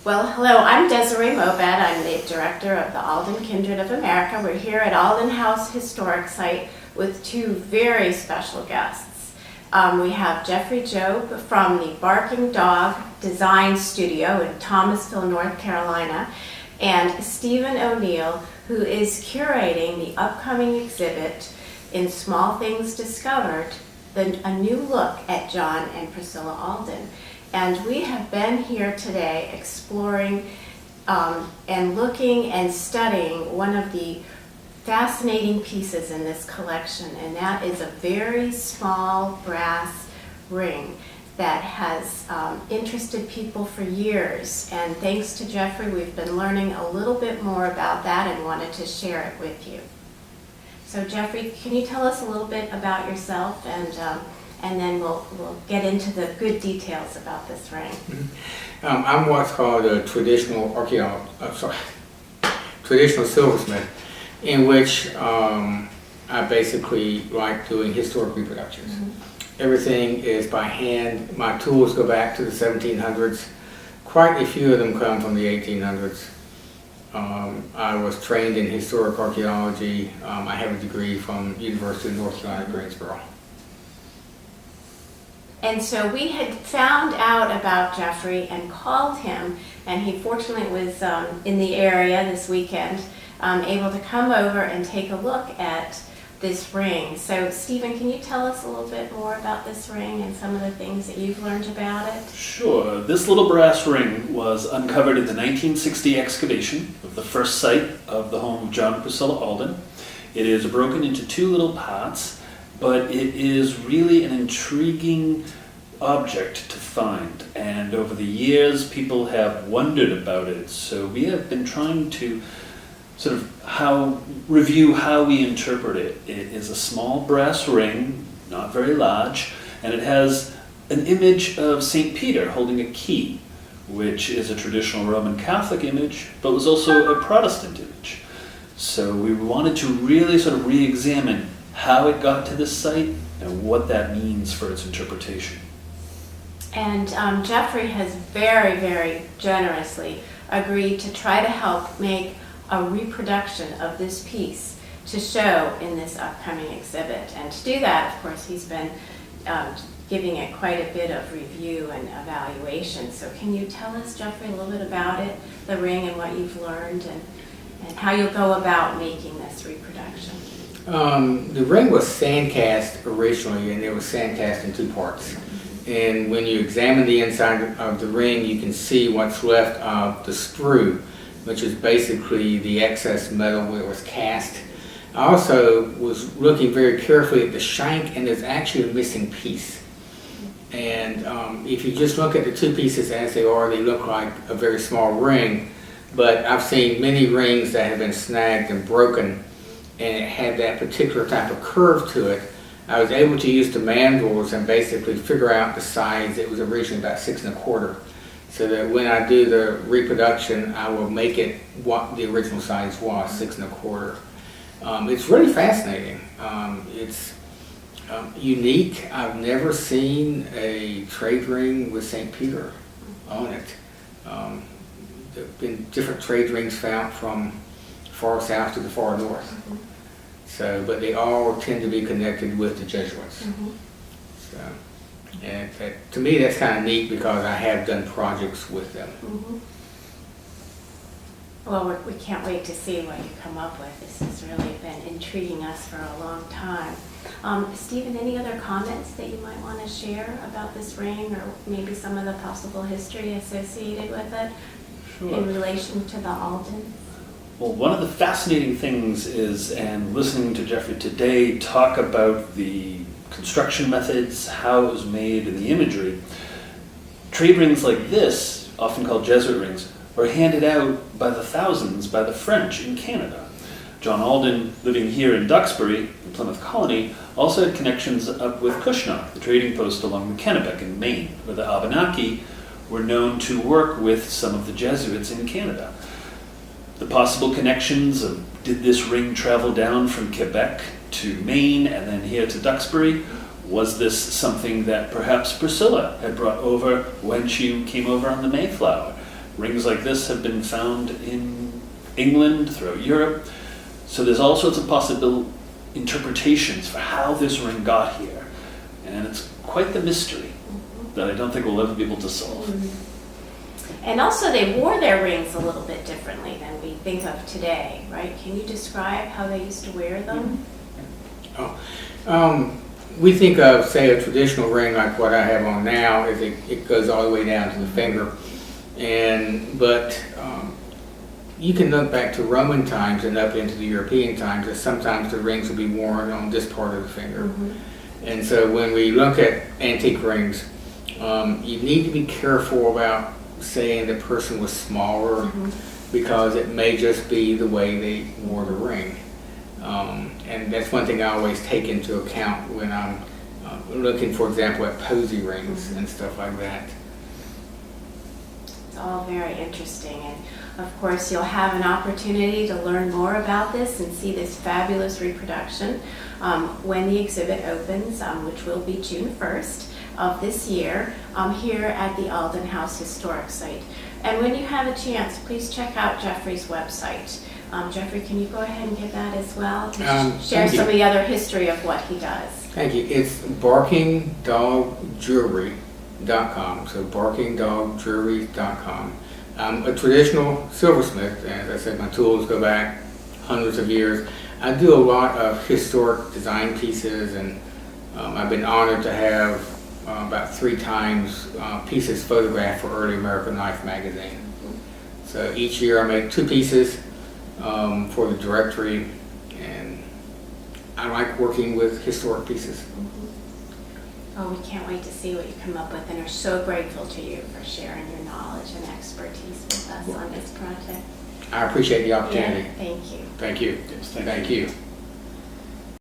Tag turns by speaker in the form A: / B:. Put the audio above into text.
A: Well, hello, I'm Desiree Mobed. I'm the director of the Alden Kindred of America. We're here at Alden House Historic Site with two very special guests. We have Jeffrey Jobe from the Barking Dog Design Studio in Thomasville, North Carolina, and Stephen O'Neill, who is curating the upcoming exhibit in Small Things Discovered, a new look at John and Priscilla Alden. And we have been here today exploring and looking and studying one of the fascinating pieces in this collection, and that is a very small brass ring that has interested people for years. And thanks to Jeffrey, we've been learning a little bit more about that and wanted to share it with you. So Jeffrey, can you tell us a little bit about yourself, and then we'll get into the good details about this ring.
B: I'm what's called a traditional traditional silversmith, in which I basically like doing historic reproductions. Everything is by hand. My tools go back to the 1700s. Quite a few of them come from the 1800s. I was trained in historic archaeology. I have a degree from University of North Carolina, Greensboro.
A: And so we had found out about Jeffrey and called him, and he fortunately was in the area this weekend, able to come over and take a look at this ring. So Stephen, can you tell us a little bit more about this ring and some of the things that you've learned about it?
C: Sure. This little brass ring was uncovered in the 1960 excavation of the first site of the home of John and Priscilla Alden. It is broken into two little parts, but it is really an intriguing object to find, and over the years people have wondered about it, so we have been trying to sort of review how we interpret it. It is a small brass ring, not very large, and it has an image of St. Peter holding a key, which is a traditional Roman Catholic image, but was also a Protestant image. So we wanted to really sort of re-examine how it got to this site and what that means for its interpretation.
A: And Jeffrey has very, very generously agreed to try to help make a reproduction of this piece to show in this upcoming exhibit. And to do that, of course, he's been giving it quite a bit of review and evaluation. So can you tell us, Jeffrey, a little bit about it, the ring, and what you've learned, and how you'll go about making this reproduction?
B: The ring was sand cast originally, and it was sand cast in two parts. And when you examine the inside of the ring, you can see what's left of the sprue, which is basically the excess metal where it was cast. I also was looking very carefully at the shank, and there's actually a missing piece. And if you just look at the two pieces as they are, they look like a very small ring. But I've seen many rings that have been snagged and broken, and it had that particular type of curve to it. I was able to use the mandrels and basically figure out the size. It was originally about 6 1/4, so that when I do the reproduction, I will make it what the original size was, 6 1/4. It's really fascinating. It's unique. I've never seen a trade ring with St. Peter on it. There have been different trade rings found from far south to the far north. So, but they all tend to be connected with the Jesuits. So, and to me, that's kind of neat because I have done projects with them.
A: Well, we can't wait to see what you come up with. This has really been intriguing us for a long time. Stephen, any other comments that you might want to share about this ring, or maybe some of the possible history associated with it? Sure. In relation to the Alden?
C: Well, one of the fascinating things is, and listening to Jeffrey today talk about the construction methods, how it was made, and the imagery, trade rings like this, often called Jesuit rings, were handed out by the thousands by the French in Canada. John Alden, living here in Duxbury, in Plymouth Colony, also had connections up with Cushnock, the trading post along the Kennebec in Maine, where the Abenaki were known to work with some of the Jesuits in Canada. The possible connections of, did this ring travel down from Quebec to Maine and then here to Duxbury? Was this something that perhaps Priscilla had brought over when she came over on the Mayflower? Rings like this have been found in England, throughout Europe. So there's all sorts of possible interpretations for how this ring got here. And it's quite the mystery that I don't think we'll ever be able to solve.
A: And also they wore their rings a little bit differently than we think of today, right? Can you describe how they used to wear them?
B: We think of, say, a traditional ring like what I have on now, is it goes all the way down to the finger. But you can look back to Roman times and up into the European times that sometimes the rings will be worn on this part of the finger. And so when we look at antique rings, you need to be careful about saying the person was smaller because it may just be the way they wore the ring. And that's one thing I always take into account when I'm looking, for example, at posy rings and stuff like that.
A: It's all very interesting, and of course you'll have an opportunity to learn more about this and see this fabulous reproduction when the exhibit opens, which will be June 1st of this year, here at the Alden House Historic Site. And when you have a chance, please check out Jeffrey's website. Jeffrey, can you go ahead and get that as well? Share some of the other history of what he does.
B: Thank you. It's barkingdogjewelry.com. So barkingdogjewelry.com. I'm a traditional silversmith, and as I said, my tools go back hundreds of years. I do a lot of historic design pieces, and I've been honored to have about 3 times pieces photographed for Early American Life magazine. So each year I make 2 pieces for the directory, and I like working with historic pieces.
A: Oh, we can't wait to see what you come up with, and are so grateful to you for sharing your knowledge and expertise with us on this project.
B: I appreciate the opportunity.
A: Yeah, thank you.
B: Thank you.
C: Yes,
B: Thank you.